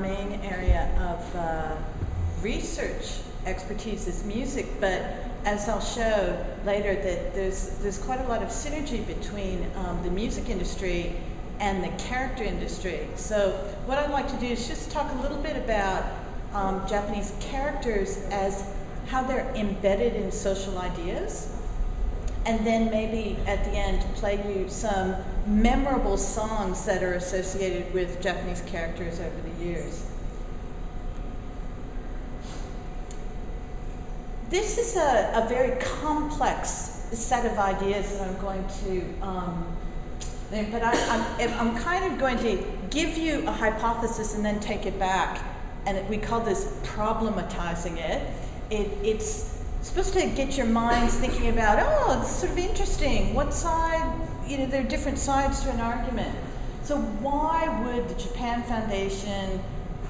main area of research expertise is music, but as I'll show later, that there's quite a lot of synergy between the music industry and the character industry. So what I'd like to do is just talk a little bit about Japanese characters as how they're embedded in social ideas, and then maybe at the end play you some memorable songs that are associated with Japanese characters over the years. This is a very complex set of ideas that I'm going to, but I'm kind of going to give you a hypothesis and then take it back, and we call this problematizing it. It's supposed to get your minds thinking about, oh, this is sort of interesting. What side, there are different sides to an argument. So why would the Japan Foundation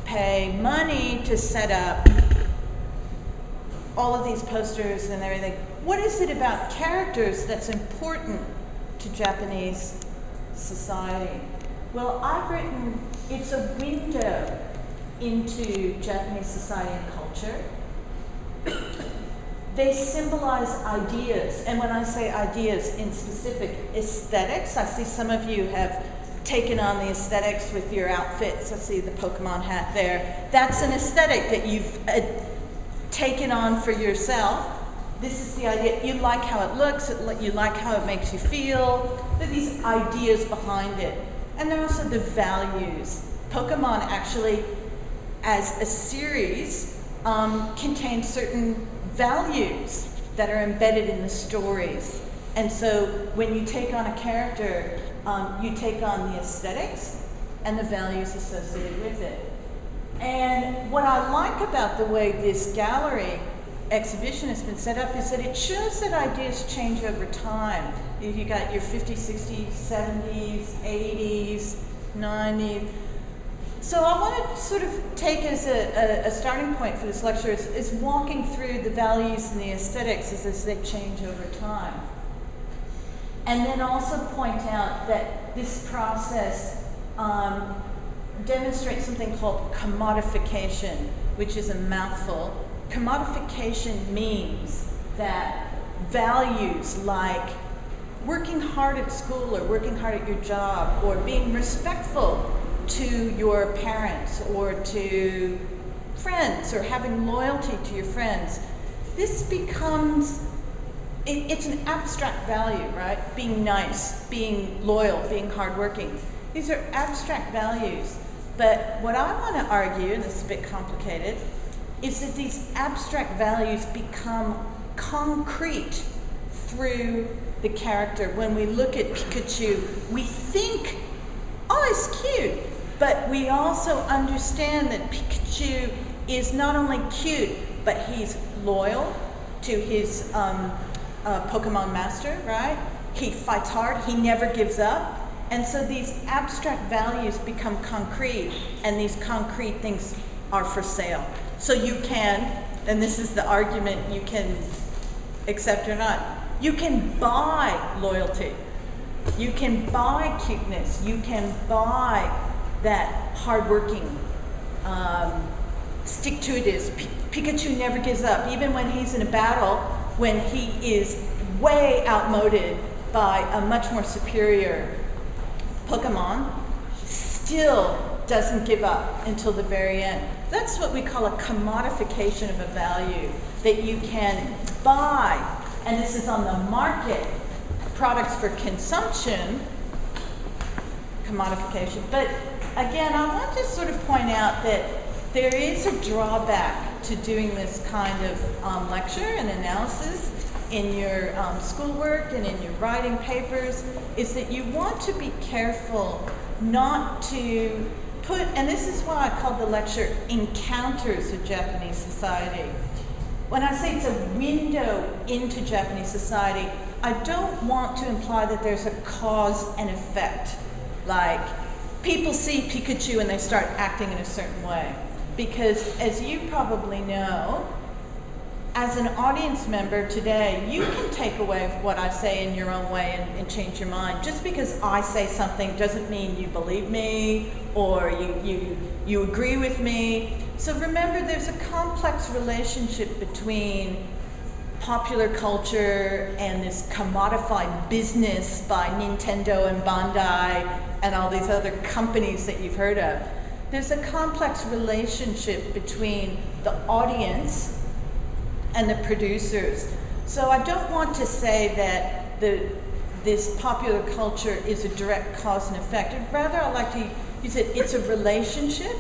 pay money to set up all of these posters and everything? What is it about characters that's important to Japanese society? Well, I've written, it's a window into Japanese society and culture. They symbolize ideas, and when I say ideas in specific, aesthetics. I see some of you have taken on the aesthetics with your outfits. I see the Pokemon hat there. That's an aesthetic that you've taken on for yourself. This is the idea. You like how it looks, you like how it makes you feel. There are these ideas behind it. And there are also the values. Pokemon actually, as a series, contains certain values that are embedded in the stories. And so when you take on a character, you take on the aesthetics and the values associated with it. And what I like about the way this gallery exhibition has been set up is that it shows that ideas change over time. You got your 50s, 60s, 70s, 80s, 90s. So I want to sort of take as a starting point for this lecture is walking through the values and the aesthetics as they change over time. And then also point out that this process demonstrates something called commodification, which is a mouthful. Commodification means that values like working hard at school or working hard at your job or being respectful to your parents or to friends or having loyalty to your friends, this becomes, it's an abstract value, right? Being nice, being loyal, being hardworking. These are abstract values. But what I want to argue, and this is a bit complicated, is that these abstract values become concrete through the character. When we look at Pikachu, we think, oh, he's cute. But we also understand that Pikachu is not only cute, but he's loyal to his Pokemon master, right? He fights hard, he never gives up. And so these abstract values become concrete, and these concrete things are for sale. So you can, and this is the argument you can accept or not, you can buy loyalty, you can buy cuteness, you can buy that hardworking, stick-to-itiveness. Pikachu never gives up, even when he's in a battle, when he is way outmoded by a much more superior Pokemon, still doesn't give up until the very end. That's what we call a commodification of a value that you can buy, and this is on the market, products for consumption, commodification. But again, I want to sort of point out that there is a drawback to doing this kind of lecture and analysis in your schoolwork and in your writing papers, is that you want to be careful not to put, and this is why I called the lecture Encounters with Japanese Society. When I say it's a window into Japanese society, I don't want to imply that there's a cause and effect. Like, people see Pikachu and they start acting in a certain way. Because as you probably know, as an audience member today, you can take away what I say in your own way and change your mind. Just because I say something doesn't mean you believe me or you agree with me. So remember, there's a complex relationship between popular culture and this commodified business by Nintendo and Bandai and all these other companies that you've heard of. There's a complex relationship between the audience and the producers. So I don't want to say that this popular culture is a direct cause and effect. Rather, I like to use it, it's a relationship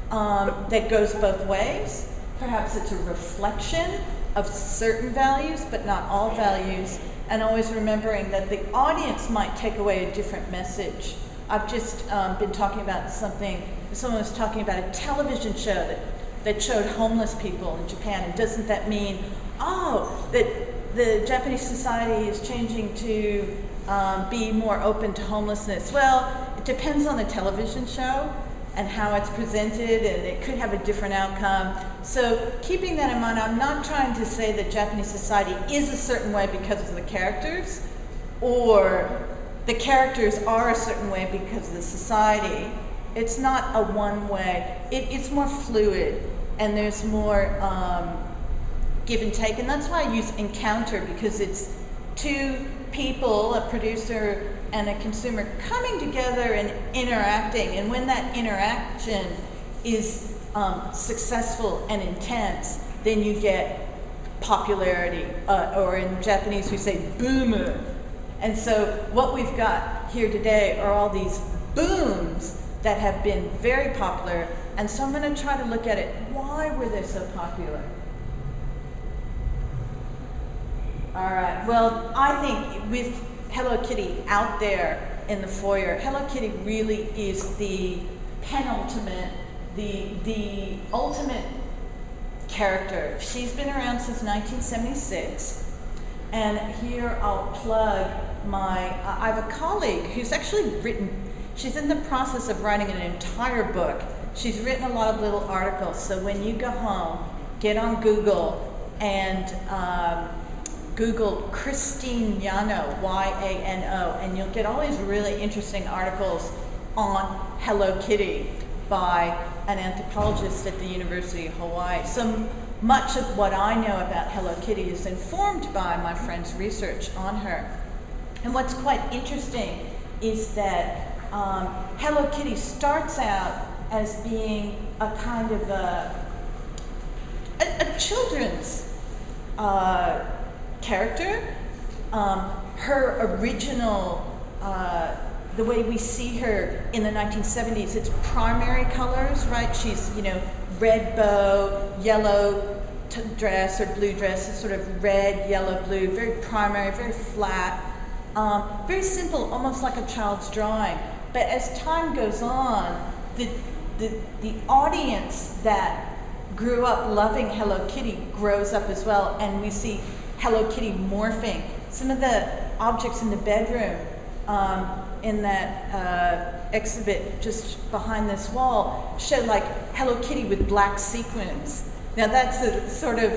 that goes both ways. Perhaps it's a reflection of certain values, but not all values, and always remembering that the audience might take away a different message. I've just been talking about something, someone was talking about a television show that showed homeless people in Japan, and doesn't that mean, that the Japanese society is changing to be more open to homelessness? Well, it depends on the television show and how it's presented, and it could have a different outcome. So keeping that in mind, I'm not trying to say that Japanese society is a certain way because of the characters, or the characters are a certain way because of the society. It's not a one way. It's more fluid, and there's more give and take, and that's why I use encounter, because it's two people, a producer and a consumer, coming together and interacting, and when that interaction is successful and intense, then you get popularity, or in Japanese we say boomer. And so what we've got here today are all these booms that have been very popular, and so I'm going to try to look at it. Why were they so popular? All right, well, I think with Hello Kitty out there in the foyer, Hello Kitty really is the penultimate, the ultimate character. She's been around since 1976, and here I'll plug I have a colleague who's actually written, she's in the process of writing an entire book. She's written a lot of little articles, so when you go home, get on Google and Google Christine Yano, Y-A-N-O, and you'll get all these really interesting articles on Hello Kitty by an anthropologist at the University of Hawaii. So much of what I know about Hello Kitty is informed by my friend's research on her. And what's quite interesting is that Hello Kitty starts out as being a kind of a children's character. Her original, the way we see her in the 1970s, it's primary colors, right? She's, red bow, yellow dress or blue dress, it's sort of red, yellow, blue, very primary, very flat, very simple, almost like a child's drawing. But as time goes on, the audience that grew up loving Hello Kitty grows up as well, and we see Hello Kitty morphing. Some of the objects in the bedroom in that exhibit just behind this wall show like Hello Kitty with black sequins. Now that's a sort of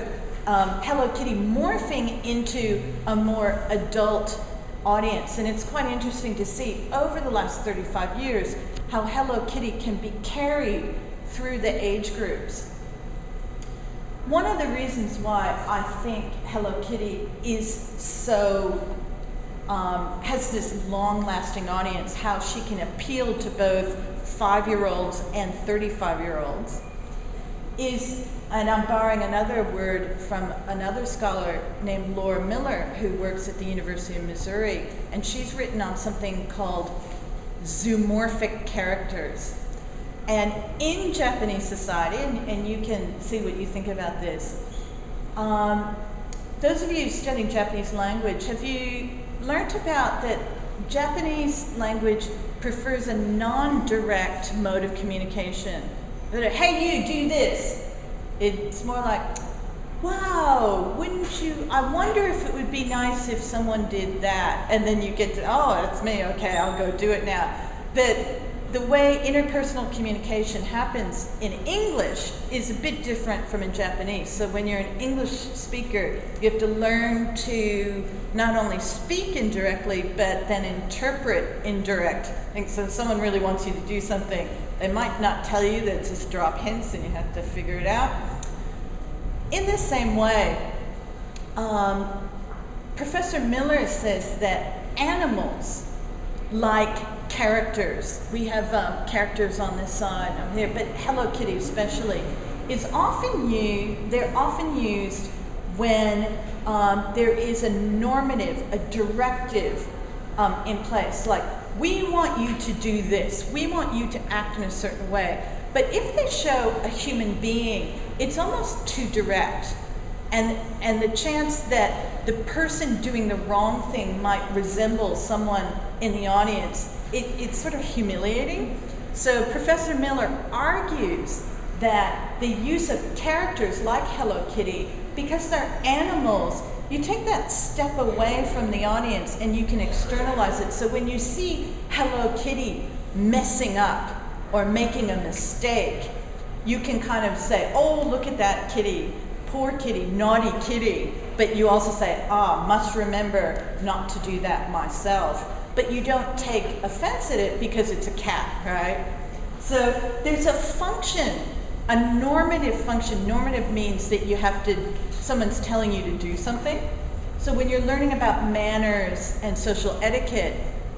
Hello Kitty morphing into a more adult audience, and it's quite interesting to see over the last 35 years how Hello Kitty can be carried through the age groups. One of the reasons why I think Hello Kitty is so, has this long-lasting audience, how she can appeal to both 5-year-olds and 35-year-olds, is, and I'm borrowing another word from another scholar named Laura Miller, who works at the University of Missouri, and she's written on something called Zoomorphic Characters. And in Japanese society, and you can see what you think about this, those of you studying Japanese language, have you learned about that Japanese language prefers a non-direct mode of communication? That, hey, you, do this. It's more like, wow, wouldn't you, I wonder if it would be nice if someone did that. And then you get to, oh, it's me, okay, I'll go do it now. But the way interpersonal communication happens in English is a bit different from in Japanese. So when you're an English speaker, you have to learn to not only speak indirectly, but then interpret indirect. And so if someone really wants you to do something, they might not tell you, they just drop hints and you have to figure it out. In the same way, Professor Miller says that animals like characters, we have characters on this side here, but Hello Kitty especially, is often used, they're often used when there is a normative, a directive in place. Like, we want you to do this, we want you to act in a certain way. But if they show a human being, it's almost too direct. And the chance that the person doing the wrong thing might resemble someone in the audience, it's sort of humiliating. So Professor Miller argues that the use of characters like Hello Kitty, because they're animals, you take that step away from the audience and you can externalize it. So when you see Hello Kitty messing up or making a mistake, you can kind of say, oh, look at that kitty, poor kitty, naughty kitty. But you also say, must remember not to do that myself. But you don't take offense at it because it's a cat, right? So there's a function, a normative function. Normative means that you have to, someone's telling you to do something. So when you're learning about manners and social etiquette,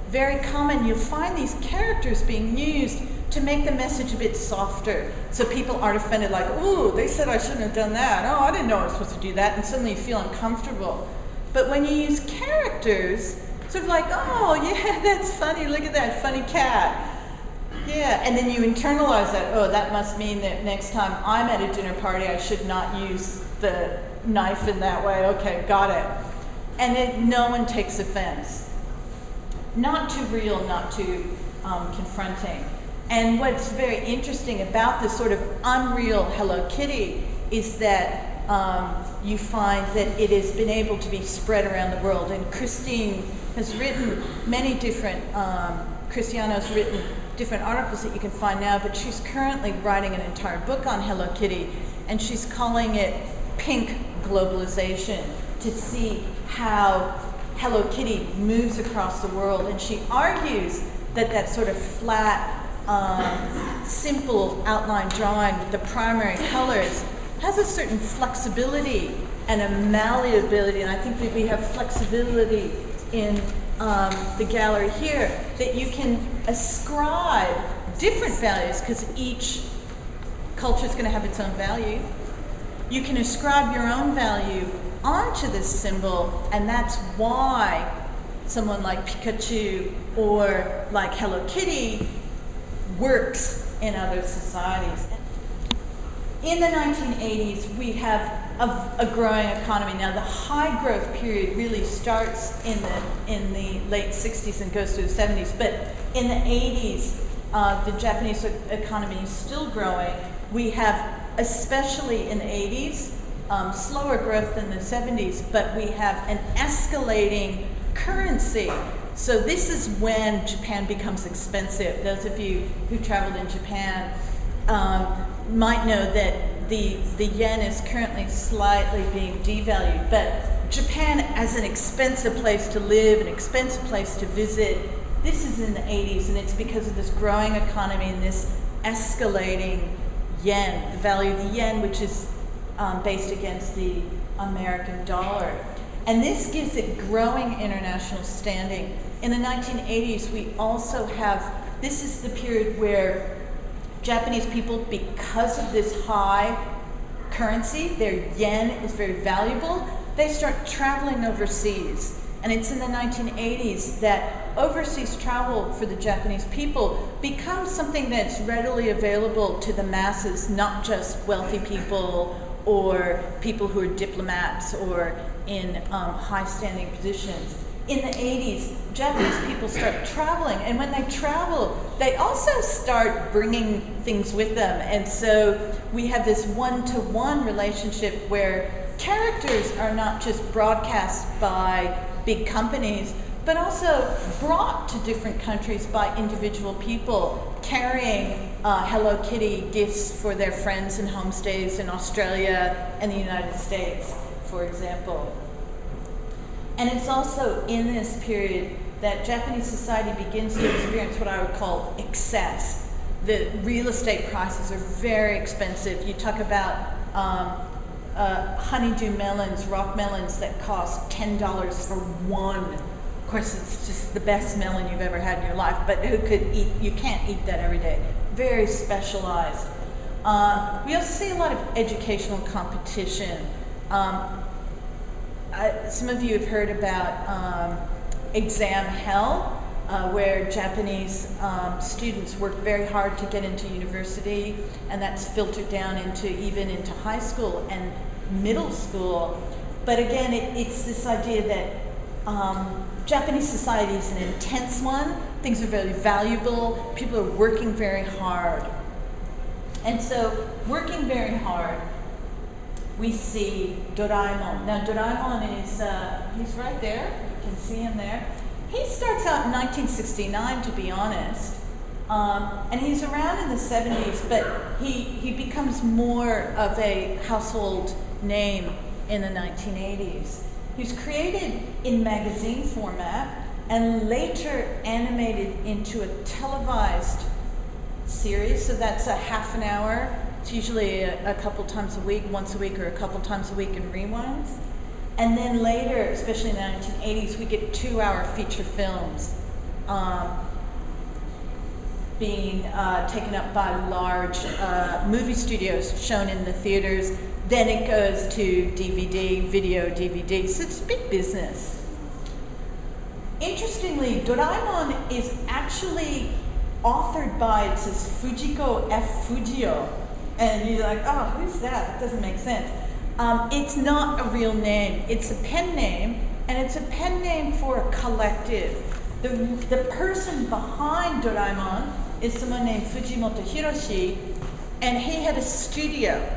very common, you'll find these characters being used to make the message a bit softer. So people aren't offended like, ooh, they said I shouldn't have done that. Oh, I didn't know I was supposed to do that. And suddenly you feel uncomfortable. But when you use characters, sort of like, oh, yeah, that's funny. Look at that funny cat. Yeah, and then you internalize that. Oh, that must mean that next time I'm at a dinner party, I should not use the knife in that way. Okay, got it. And then no one takes offense. Not too real, not too confronting. And what's very interesting about this sort of unreal Hello Kitty is that you find that it has been able to be spread around the world. And Christine has written many different, Cristiano's written different articles that you can find now, but she's currently writing an entire book on Hello Kitty, and she's calling it Pink Globalization, to see how Hello Kitty moves across the world. And she argues that that sort of flat, simple outline drawing with the primary colors has a certain flexibility and a malleability, and I think that we have flexibility in the gallery here, that you can ascribe different values, because each culture is going to have its own value. You can ascribe your own value onto this symbol, and that's why someone like Pikachu or like Hello Kitty works in other societies. In the 1980s, we have a growing economy. Now, the high growth period really starts in the late 60s and goes through the 70s, but in the 80s, the Japanese economy is still growing. We have, especially in the 80s, slower growth than the 70s, but we have an escalating currency. So this is when Japan becomes expensive. Those of you who traveled in Japan might know that the yen is currently slightly being devalued, but Japan as an expensive place to live, an expensive place to visit, this is in the 80s, and it's because of this growing economy and this escalating yen, the value of the yen, which is based against the American dollar. And this gives it growing international standing. In the 1980s, we also have, this is the period where Japanese people, because of this high currency, their yen is very valuable, they start traveling overseas. And it's in the 1980s that overseas travel for the Japanese people becomes something that's readily available to the masses, not just wealthy people or people who are diplomats or in high-standing positions. In the 80s, Japanese people start traveling, and when they travel, they also start bringing things with them. And so we have this one-to-one relationship where characters are not just broadcast by big companies, but also brought to different countries by individual people carrying Hello Kitty gifts for their friends and homestays in Australia and the United States, for example. And it's also in this period that Japanese society begins to experience what I would call excess. The real estate prices are very expensive. You talk about honeydew melons, rock melons that cost $10 for one. Of course, it's just the best melon you've ever had in your life, but who could eat, you can't eat that every day. Very specialized. We also see a lot of educational competition. Some of you have heard about exam hell, where Japanese students work very hard to get into university, and that's filtered down even into high school and middle school. But again, it's this idea that Japanese society is an intense one. Things are very valuable. People are working very hard. And so, working very hard, we see Doraemon. Now, Doraemon is, he's right there. You can see him there. He starts out in 1969, to be honest. And he's around in the 70s, but he becomes more of a household name in the 1980s. He was created in magazine format and later animated into a televised series, so that's a half an hour. It's usually a couple times a week, once a week or a couple times a week in rewinds. And then later, especially in the 1980s, we get 2-hour feature films being taken up by large movie studios, shown in the theaters. Then it goes to DVD, video DVD, so it's big business. Interestingly, Doraemon is actually authored by, it says Fujiko F. Fujio. And you're like, oh, who's that? That doesn't make sense. It's not a real name. It's a pen name, and it's a pen name for a collective. The person behind Doraemon is someone named Fujimoto Hiroshi, and he had a studio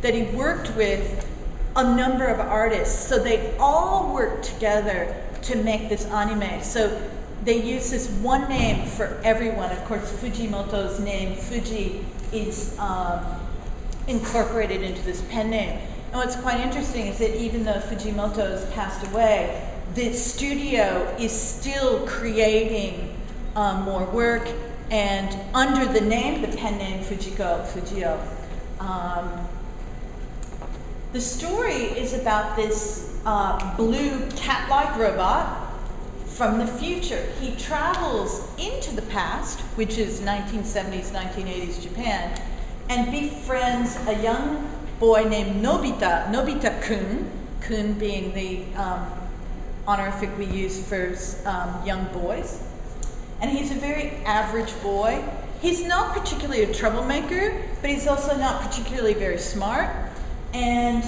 that he worked with a number of artists. So they all worked together to make this anime. So they use this one name for everyone. Of course, Fujimoto's name, Fuji, is incorporated into this pen name. And what's quite interesting is that even though Fujimoto's passed away, the studio is still creating more work, and under the name, the pen name Fujio. The story is about this blue cat-like robot from the future. He travels into the past, which is 1970s, 1980s Japan, and befriends a young boy named Nobita, Nobita-kun being the honorific we use for young boys. And he's a very average boy. He's not particularly a troublemaker, but he's also not particularly very smart. And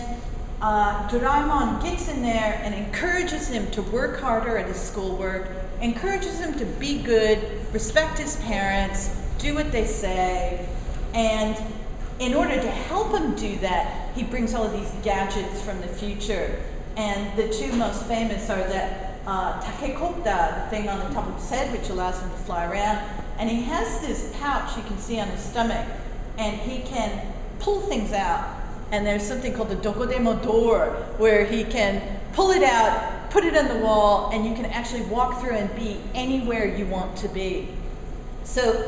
Doraemon gets in there and encourages him to work harder at his schoolwork, encourages him to be good, respect his parents, do what they say, and in order to help him do that, he brings all of these gadgets from the future. And the two most famous are that takekota, the thing on the top of his head, which allows him to fly around, and he has this pouch you can see on his stomach, and he can pull things out. And there's something called the dokodemo door, where he can pull it out, put it on the wall, and you can actually walk through and be anywhere you want to be. So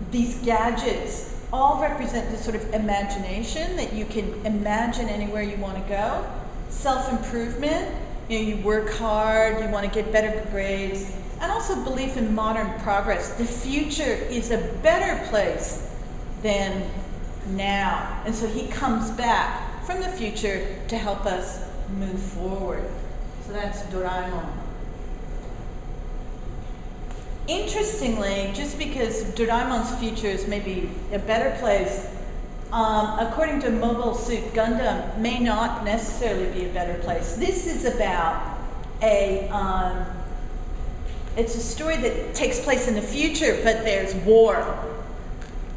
these gadgets all represent this sort of imagination that you can imagine anywhere you want to go. Self-improvement, you work hard, you want to get better grades, and also belief in modern progress. The future is a better place than now. And so he comes back from the future to help us move forward. So that's Doraemon. Interestingly, just because Doraemon's future is maybe a better place, according to Mobile Suit Gundam, may not necessarily be a better place. This is about it's a story that takes place in the future, but there's war.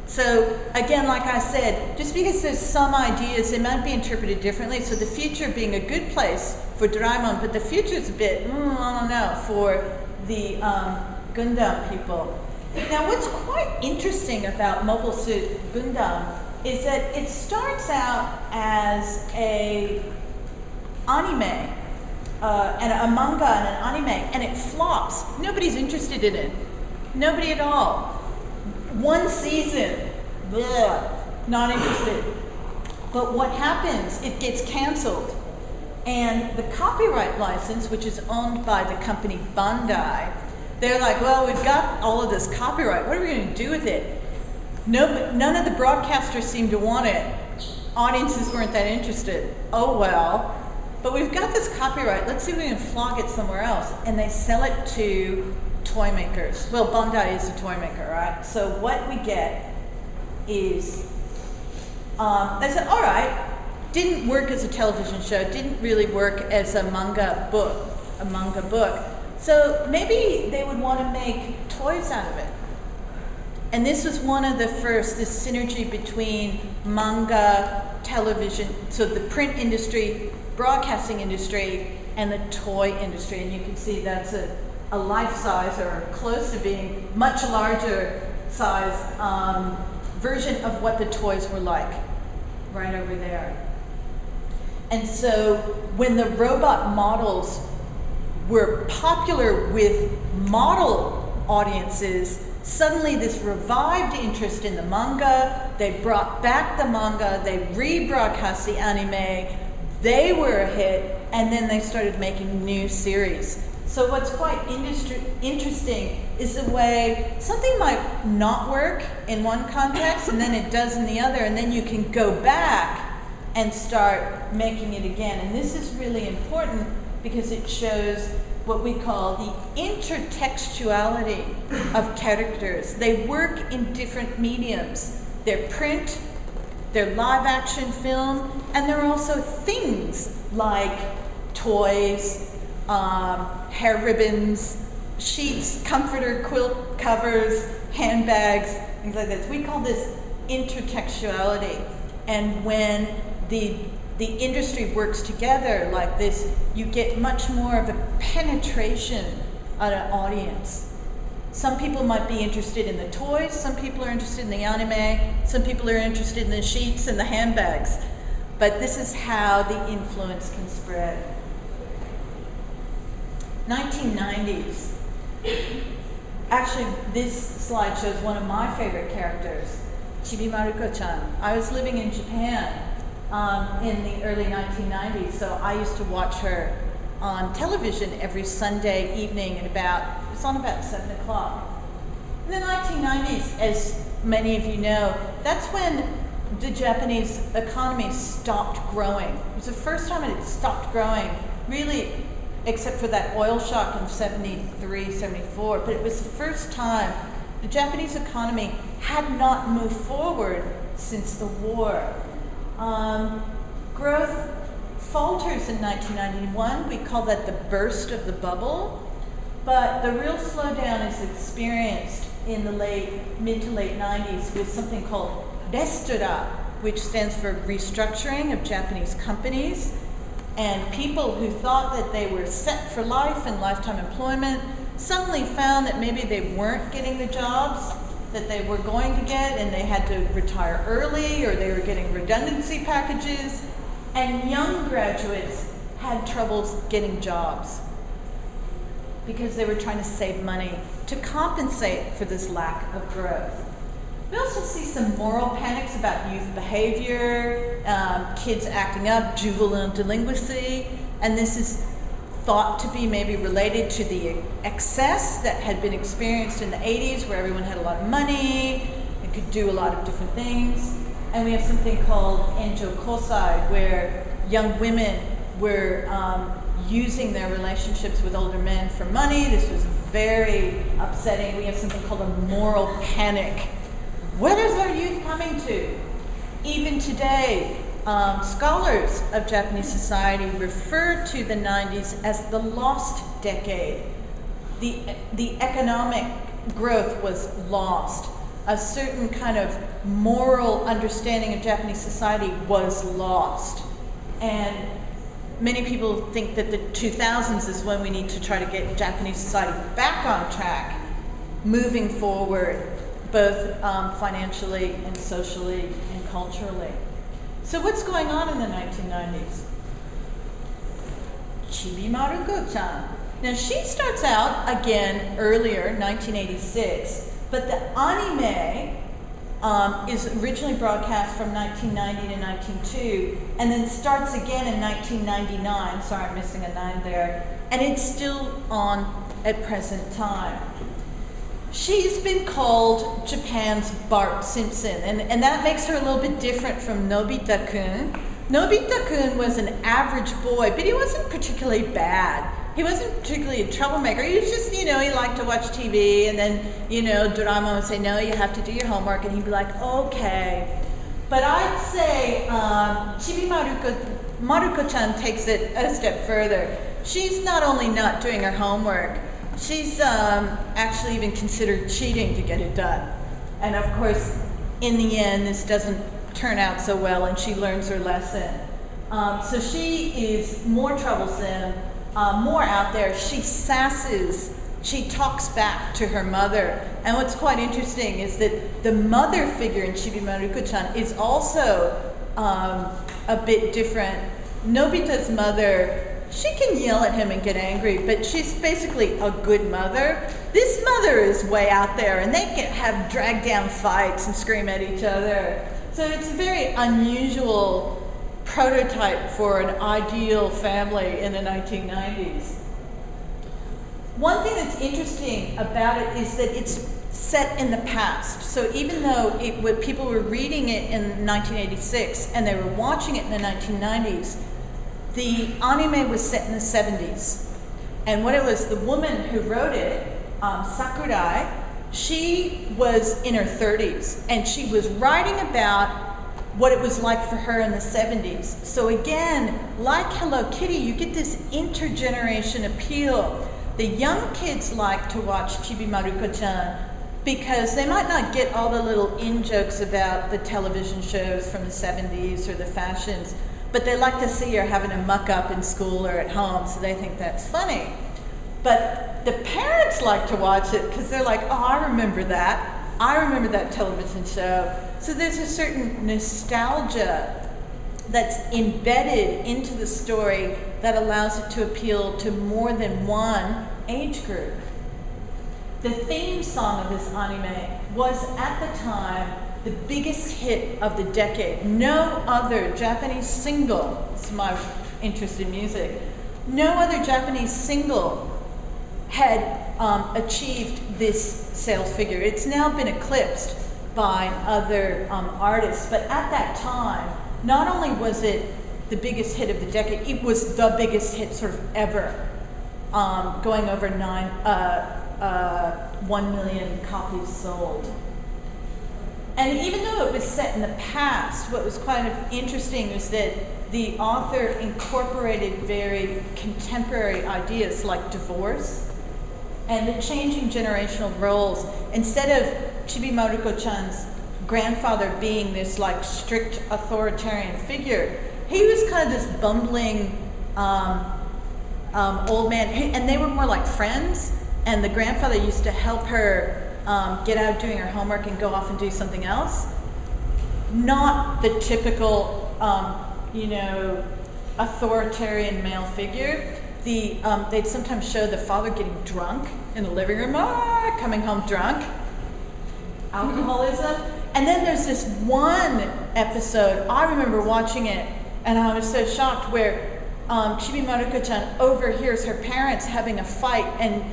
So again, like I said, just because there's some ideas, they might be interpreted differently. So the future being a good place for Doraemon, but the future's a bit, I don't know, for the Gundam people. Now, what's quite interesting about Mobile Suit Gundam is that it starts out as a anime, and a manga and an anime, and it flops. Nobody's interested in it. Nobody at all. One season, bleh, not interested. But what happens, it gets canceled. And the copyright license, which is owned by the company Bandai, they're like, well, we've got all of this copyright. What are we going to do with it? None of the broadcasters seem to want it. Audiences weren't that interested. Oh, well. But we've got this copyright. Let's see if we can flog it somewhere else. And they sell it to toy makers. Well, Bandai is a toy maker, right? So what we get is, they said, all right, didn't work as a television show, didn't really work as a manga book. So maybe they would want to make toys out of it. And this was one of the first, this synergy between manga, television, so the print industry, broadcasting industry, and the toy industry. And you can see that's a life size, or close to being much larger size version of what the toys were like, right over there. And so when the robot models were popular with model audiences, suddenly this revived interest in the manga. They brought back the manga, they rebroadcast the anime, they were a hit, and then they started making new series. So what's quite interesting is the way something might not work in one context and then it does in the other, and then you can go back and start making it again. And this is really important because it shows what we call the intertextuality of characters. They work in different mediums. They're print, they're live action film, and they're also things like toys, hair ribbons, sheets, comforter, quilt covers, handbags, things like that. We call this intertextuality. And when the industry works together like this, you get much more of a penetration on an audience. Some people might be interested in the toys, some people are interested in the anime, some people are interested in the sheets and the handbags. But this is how the influence can spread. 1990s. Actually, this slide shows one of my favorite characters, Chibi Marukochan. I was living in Japan in the early 1990s, so I used to watch her on television every Sunday evening at it's on about 7 o'clock. In the 1990s, as many of you know, that's when the Japanese economy stopped growing. It was the first time it had stopped growing, really, except for that oil shock in 73, 74, but it was the first time the Japanese economy had not moved forward since the war. Growth falters in 1991. We call that the burst of the bubble. But the real slowdown is experienced in the mid to late 90s with something called restura, which stands for restructuring of Japanese companies. And people who thought that they were set for life and lifetime employment suddenly found that maybe they weren't getting the jobs that they were going to get, and they had to retire early, or they were getting redundancy packages, and young graduates had troubles getting jobs because they were trying to save money to compensate for this lack of growth. We also see some moral panics about youth behavior, kids acting up, juvenile delinquency, and this is thought to be maybe related to the excess that had been experienced in the 80s, where everyone had a lot of money and could do a lot of different things. And we have something called enjo kosai, where young women were using their relationships with older men for money. This was very upsetting. We have something called a moral panic. What is our youth coming to? Even today, scholars of Japanese society refer to the 90s as the lost decade. The economic growth was lost. A certain kind of moral understanding of Japanese society was lost. And many people think that the 2000s is when we need to try to get Japanese society back on track, moving forward, both financially and socially and culturally. So what's going on in the 1990s? Chibi Marukochan. Now she starts out again earlier, 1986, but the anime is originally broadcast from 1990 to 1902, and then starts again in 1999. Sorry, I'm missing a 9 there. And it's still on at present time. She's been called Japan's Bart Simpson, and that makes her a little bit different from Nobita-kun. Nobita-kun was an average boy, but he wasn't particularly bad. He wasn't particularly a troublemaker. He was just, he liked to watch TV, and then, Doraemon would say, no, you have to do your homework, and he'd be like, okay. But I'd say Chibi Marukochan takes it a step further. She's not only not doing her homework, she's actually even considered cheating to get it done. And of course, in the end, this doesn't turn out so well, and she learns her lesson. So she is more troublesome, more out there. She sasses, she talks back to her mother. And what's quite interesting is that the mother figure in Chibi Marukochan is also a bit different. Nobita's mother, she can yell at him and get angry, but she's basically a good mother. This mother is way out there, and they can have drag down fights and scream at each other. So it's a very unusual prototype for an ideal family in the 1990s. One thing that's interesting about it is that it's set in the past. So even though people were reading it in 1986 and they were watching it in the 1990s, the anime was set in the 70s. And what it was, the woman who wrote it, Sakurai, she was in her 30s, and she was writing about what it was like for her in the 70s. So again, like Hello Kitty, you get this intergeneration appeal. The young kids like to watch Chibi Marukochan because they might not get all the little in-jokes about the television shows from the 70s or the fashions, but they like to see her having a muck up in school or at home, so they think that's funny. But the parents like to watch it because they're like, oh, I remember that. I remember that television show. So there's a certain nostalgia that's embedded into the story that allows it to appeal to more than one age group. The theme song of this anime was, at the time, the biggest hit of the decade. No other Japanese single, this is my interest in music, no other Japanese single had achieved this sales figure. It's now been eclipsed by other artists, but at that time, not only was it the biggest hit of the decade, it was the biggest hit sort of ever, going over 1 million copies sold. And even though it was set in the past, what was quite interesting was that the author incorporated very contemporary ideas like divorce and the changing generational roles. Instead of Chibi Marukochan's grandfather being this like strict authoritarian figure, he was kind of this bumbling old man, and they were more like friends, and the grandfather used to help her get out doing her homework and go off and do something else. Not the typical, authoritarian male figure. They'd sometimes show the father getting drunk in the living room, coming home drunk, alcoholism. And then there's this one episode, I remember watching it, and I was so shocked, where Chibi Marukochan overhears her parents having a fight, and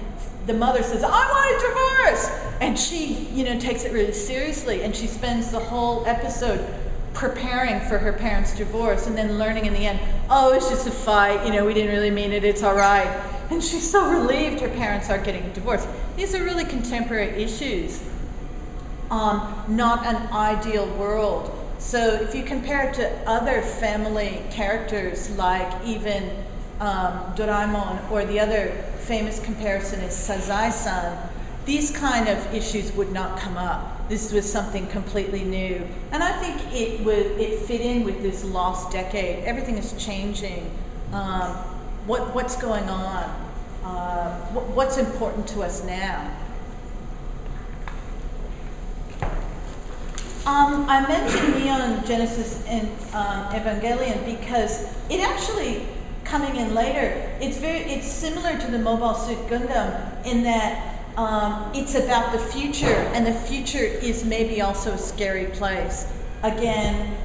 the mother says, I want a divorce! And she, takes it really seriously, and she spends the whole episode preparing for her parents' divorce, and then learning in the end, oh, it's just a fight, we didn't really mean it, it's all right. And she's so relieved her parents are getting a divorce. These are really contemporary issues, not an ideal world. So if you compare it to other family characters, like even Doraemon, or the other famous comparison is Sazai-san, these kind of issues would not come up. This was something completely new. And I think it fit in with this lost decade. Everything is changing. what's going on, what's important to us now. I mentioned Neon Genesis and Evangelion because it actually, coming in later, it's similar to the Mobile Suit Gundam in that it's about the future, and the future is maybe also a scary place. Again,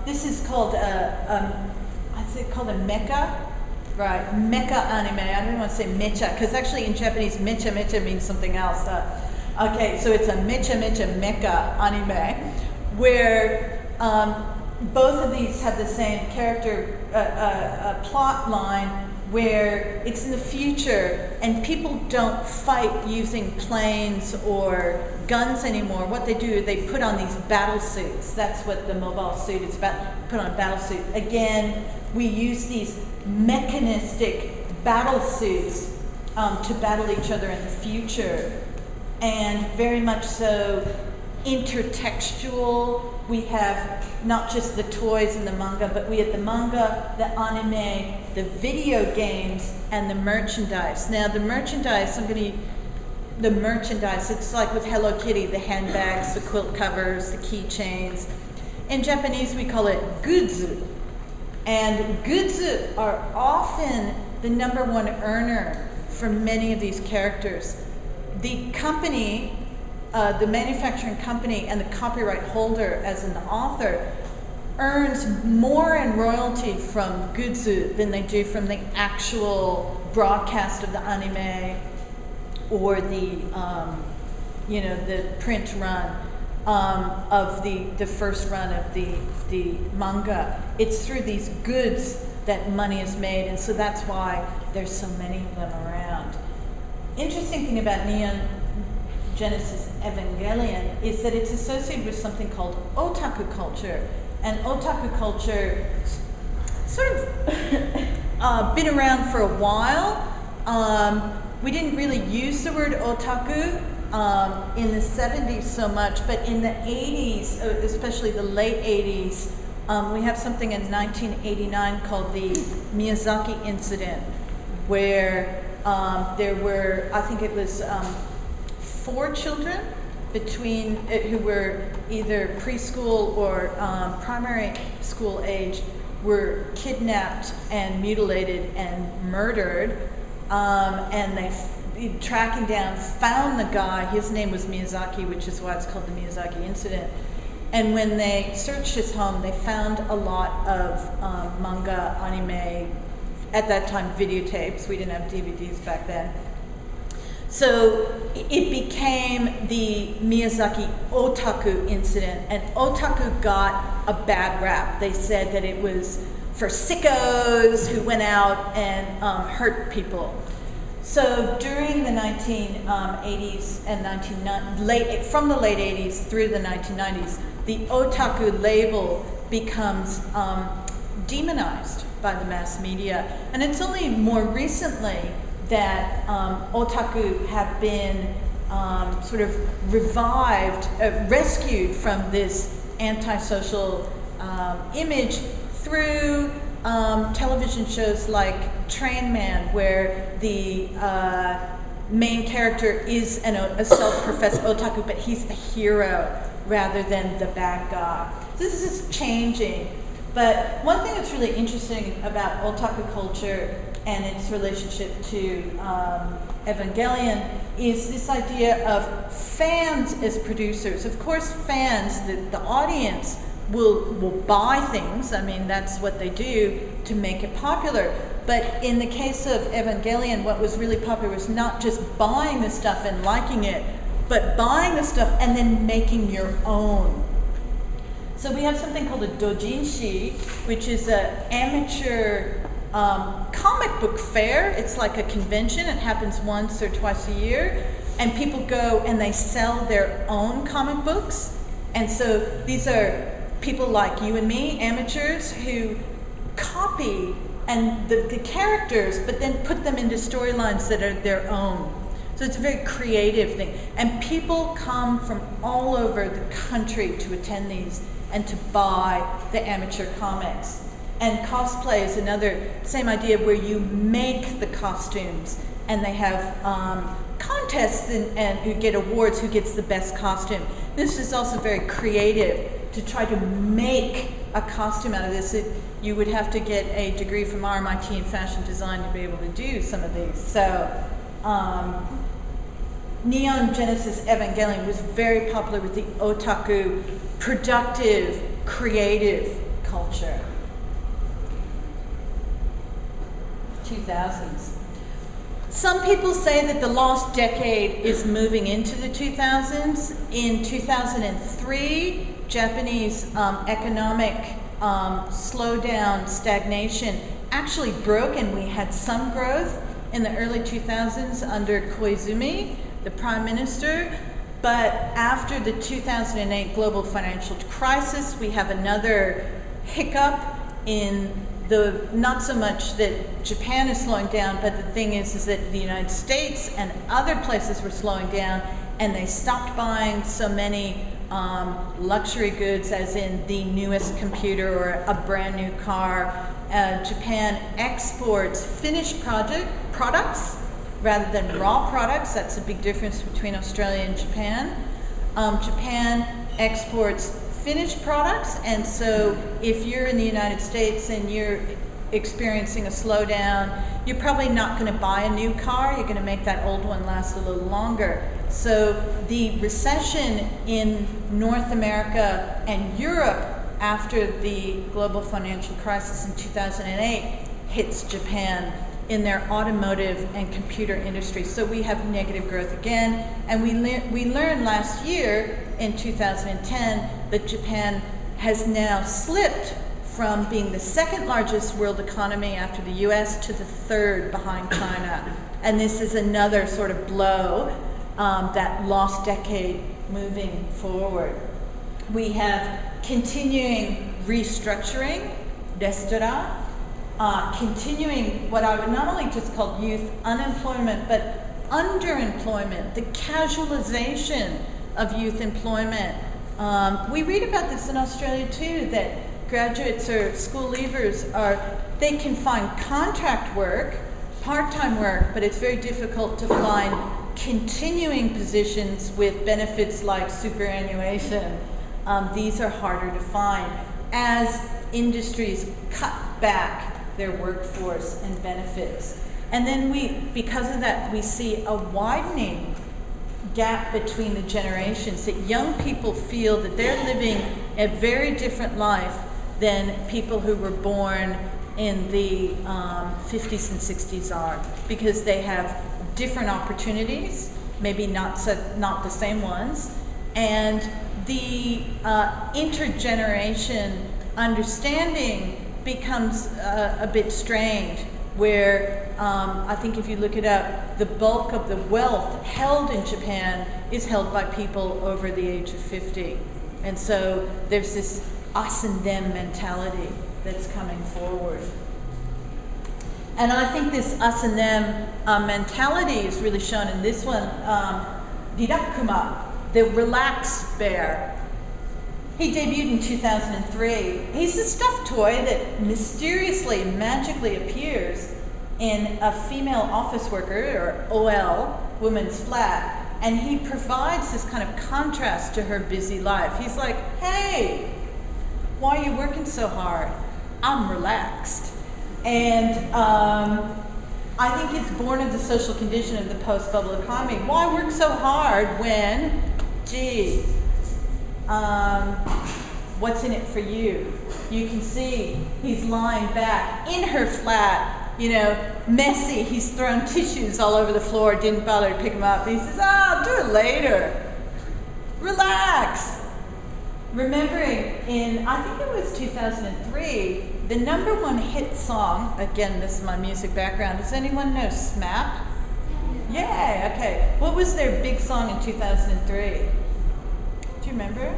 this is called called a Mecha, right? Mecha anime. I don't want to say Mecha because actually in Japanese Mecha means something else. Okay, so it's a Mecha anime where both of these have the same character plot line where it's in the future and people don't fight using planes or guns anymore. What they do, they put on these battle suits. That's what the Mobile Suit is about, put on a battle suit. Again, we use these mechanistic battle suits to battle each other in the future. And very much so intertextual. We have not just the toys and the manga, but we have the manga, the anime, the video games, and the merchandise. Now the merchandise, it's like with Hello Kitty, the handbags, the quilt covers, the keychains. In Japanese we call it gudzu. And gudzu are often the #1 earner for many of these characters. The company, the manufacturing company and the copyright holder as an author earns more in royalty from gudzu than they do from the actual broadcast of the anime or the, the print run of the first run of the manga. It's through these goods that money is made, and so that's why there's so many of them around. Interesting thing about Neon Genesis Evangelion is that it's associated with something called Otaku culture. And Otaku culture sort of been around for a while. We didn't really use the word otaku in the 70s so much, but in the 80s, especially the late 80s, we have something in 1989 called the Miyazaki Incident, where there were, I think it was 4 children between who were either preschool or primary school age were kidnapped and mutilated and murdered, and they tracking down, found the guy. His name was Miyazaki, which is why it's called the Miyazaki Incident. And when they searched his home, they found a lot of manga, anime, at that time videotapes. We didn't have DVDs back then. So it became the Miyazaki Otaku Incident, and Otaku got a bad rap. They said that it was for sickos who went out and hurt people. So during the 1980s and from the late 80s through the 1990s, the otaku label becomes demonized by the mass media. And it's only more recently that otaku have been sort of revived, rescued from this antisocial image through television shows like Train Man, where the main character is a self-professed otaku, but he's the hero rather than the bad guy. So this is changing. But one thing that's really interesting about otaku culture and its relationship to Evangelion is this idea of fans as producers. Of course, fans, the audience, will buy things. I mean, that's what they do to make it popular. But in the case of Evangelion, what was really popular was not just buying the stuff and liking it, but buying the stuff and then making your own. So we have something called a doujinshi, which is an amateur comic book fair. It's like a convention. It happens once or twice a year. And people go and they sell their own comic books. And so these are people like you and me, amateurs, who copy and the characters, but then put them into storylines that are their own. So it's a very creative thing. And people come from all over the country to attend these and to buy the amateur comics. And cosplay is another, same idea, where you make the costumes, and they have contests and who get awards, who gets the best costume. This is also very creative, to try to make a costume out of this. You would have to get a degree from RMIT in fashion design to be able to do some of these. So, Neon Genesis Evangelion was very popular with the otaku, productive, creative culture. 2000s. Some people say that the lost decade is moving into the 2000s. In 2003, Japanese economic slowdown, stagnation actually broke, and we had some growth in the early 2000s under Koizumi, the prime minister. But after the 2008 global financial crisis, we have another hiccup in the, not so much that Japan is slowing down, but the thing is that the United States and other places were slowing down, and they stopped buying so many luxury goods, as in the newest computer or a brand new car. Japan exports finished products rather than raw products. That's a big difference between Australia and Japan. Japan exports finished products, and so if you're in the United States and you're experiencing a slowdown, you're probably not going to buy a new car. You're going to make that old one last a little longer. So the recession in North America and Europe after the global financial crisis in 2008 hits Japan in their automotive and computer industry. So we have negative growth again, and we learned last year in 2010 that Japan has now slipped from being the second largest world economy after the US to the third behind China. And this is another sort of blow, that lost decade moving forward. We have continuing restructuring, restaurant, continuing what I would not only just call youth unemployment, but underemployment, the casualization of youth employment. We read about this in Australia too, that graduates or school leavers they can find contract work, part-time work, but it's very difficult to find continuing positions with benefits like superannuation. These are harder to find as industries cut back their workforce and benefits. And then because of that, we see a widening gap between the generations, that young people feel that they're living a very different life than people who were born in the 50s and 60s are, because they have different opportunities, maybe not the same ones, and the intergeneration understanding becomes a bit strained, where I think if you look it up, the bulk of the wealth held in Japan is held by people over the age of 50. And so there's this us and them mentality that's coming forward. And I think this us and them mentality is really shown in this one, Akuma, the relaxed bear. He debuted in 2003. He's a stuffed toy that mysteriously, magically appears in a female office worker, or OL, woman's flat, and he provides this kind of contrast to her busy life. He's like, hey, why are you working so hard? I'm relaxed. And I think it's born of the social condition of the post-bubble economy. Why work so hard when, gee, what's in it for you? You can see he's lying back in her flat, you know, Messi. He's thrown tissues all over the floor, didn't bother to pick them up. He says, I'll do it later. Relax. Remembering in, I think it was 2003, the #1 hit song, again, this is my music background. Does anyone know SMAP? Yeah, okay. What was their big song in 2003? Do you remember?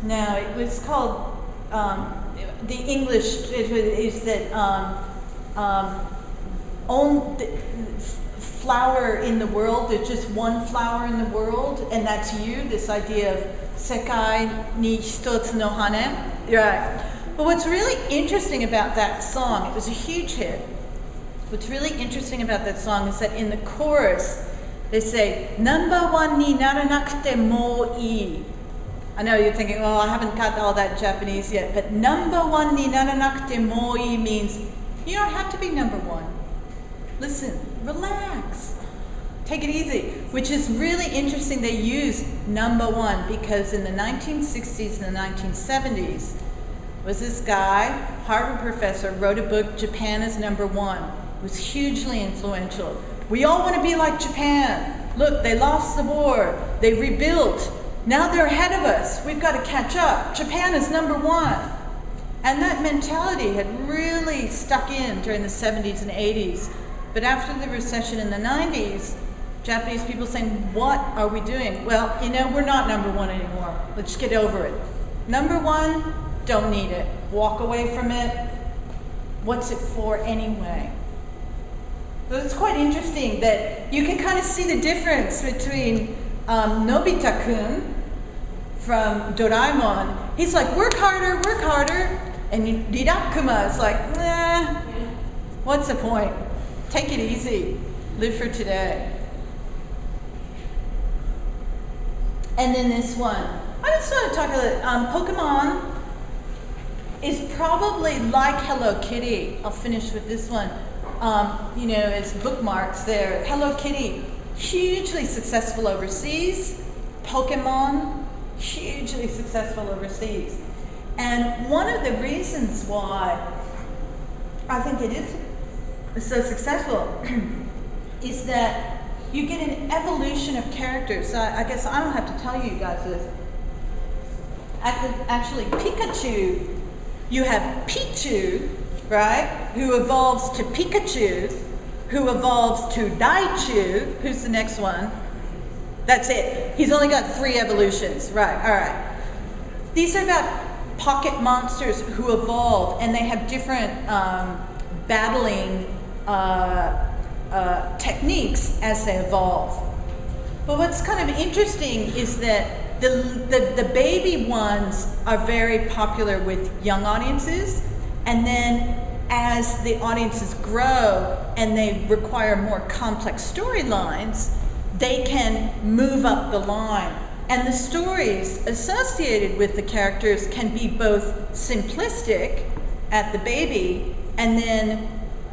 No, it was called, the English is that flower in the world, there's just one flower in the world, and that's you, this idea of Sekai ni hitotsu no hane. Right. But what's really interesting about that song, it was a huge hit. What's really interesting about that song is that in the chorus, they say, "Number one ni naranakute mo ii." I know you're thinking, oh, I haven't got all that Japanese yet, but number one ni naranakute mo ii means you don't have to be number one. Listen, relax, take it easy, which is really interesting. They use number one because in the 1960s and the 1970s was this guy, Harvard professor, wrote a book, Japan is Number One. It was hugely influential. We all want to be like Japan. Look, they lost the war, they rebuilt. Now they're ahead of us. We've got to catch up. Japan is number one. And that mentality had really stuck in during the 70s and 80s. But after the recession in the 90s, Japanese people saying, what are we doing? Well, you know, we're not number one anymore. Let's get over it. Number one, don't need it. Walk away from it. What's it for anyway? So it's quite interesting that you can kind of see the difference between Nobita-kun from Doraemon. He's like, work harder, work harder. And Akuma is like, nah, what's the point? Take it easy. Live for today. And then this one. I just want to talk about Pokemon is probably like Hello Kitty. I'll finish with this one. You know, it's bookmarks there. Hello Kitty, hugely successful overseas. Pokemon, hugely successful overseas. And one of the reasons why I think it is so successful is that you get an evolution of characters. So I guess I don't have to tell you guys this. Actually, Pikachu, you have Pichu, right, who evolves to Pikachu, who evolves to Daichu. Who's the next one? That's it. He's only got 3 evolutions. Right, all right. These are about pocket monsters who evolve, and they have different battling techniques as they evolve. But what's kind of interesting is that the baby ones are very popular with young audiences, and then as the audiences grow and they require more complex storylines, they can move up the line. And the stories associated with the characters can be both simplistic at the baby and then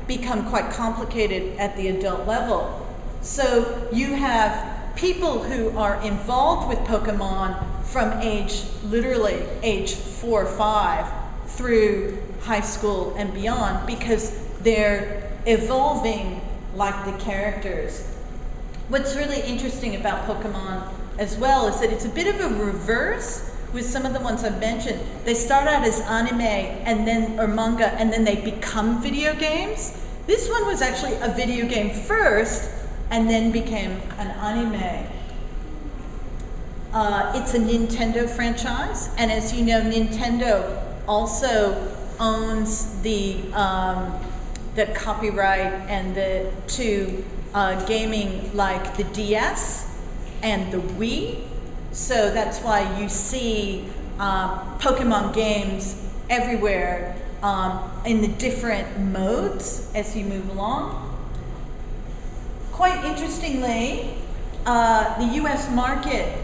become quite complicated at the adult level. So you have people who are involved with Pokemon from literally age 4 or 5 through high school and beyond, because they're evolving like the characters. What's really interesting about Pokemon as well is that it's a bit of a reverse with some of the ones I've mentioned. They start out as anime and then, or manga, and then they become video games. This one was actually a video game first and then became an anime. It's a Nintendo franchise, and as you know, Nintendo also owns the copyright and to gaming like the DS and the Wii. So that's why you see Pokemon games everywhere in the different modes as you move along. Quite interestingly, the US market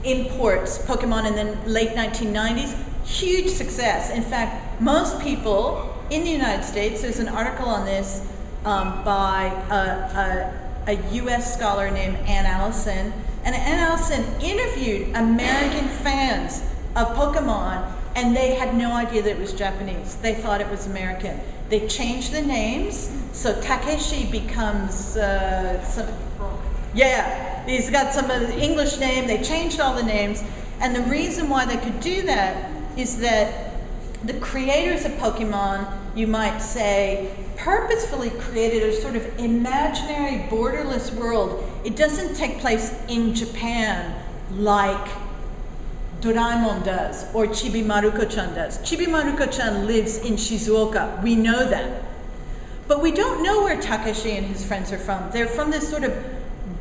imports Pokemon in the late 1990s, huge success. In fact, most people in the United States, there's an article on this by a US scholar named Ann Allison, and Ann Allison interviewed American fans of Pokemon, and they had no idea that it was Japanese. They thought it was American. They changed the names, so Takeshi becomes he's got some of the English name. They changed all the names, and the reason why they could do that is that the creators of Pokemon, you might say, purposefully created a sort of imaginary borderless world. It doesn't take place in Japan like Doraemon does or Chibi Marukochan does. Chibi Marukochan lives in Shizuoka. We know that. But we don't know where Takeshi and his friends are from. They're from this sort of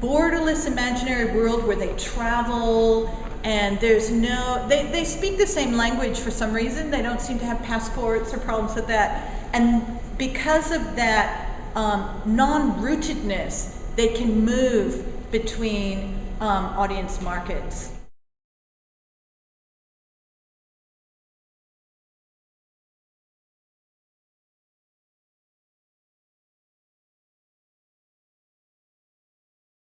borderless imaginary world where they travel And there's no, they speak the same language for some reason. They don't seem to have passports or problems with that. And because of that non-rootedness, they can move between audience markets.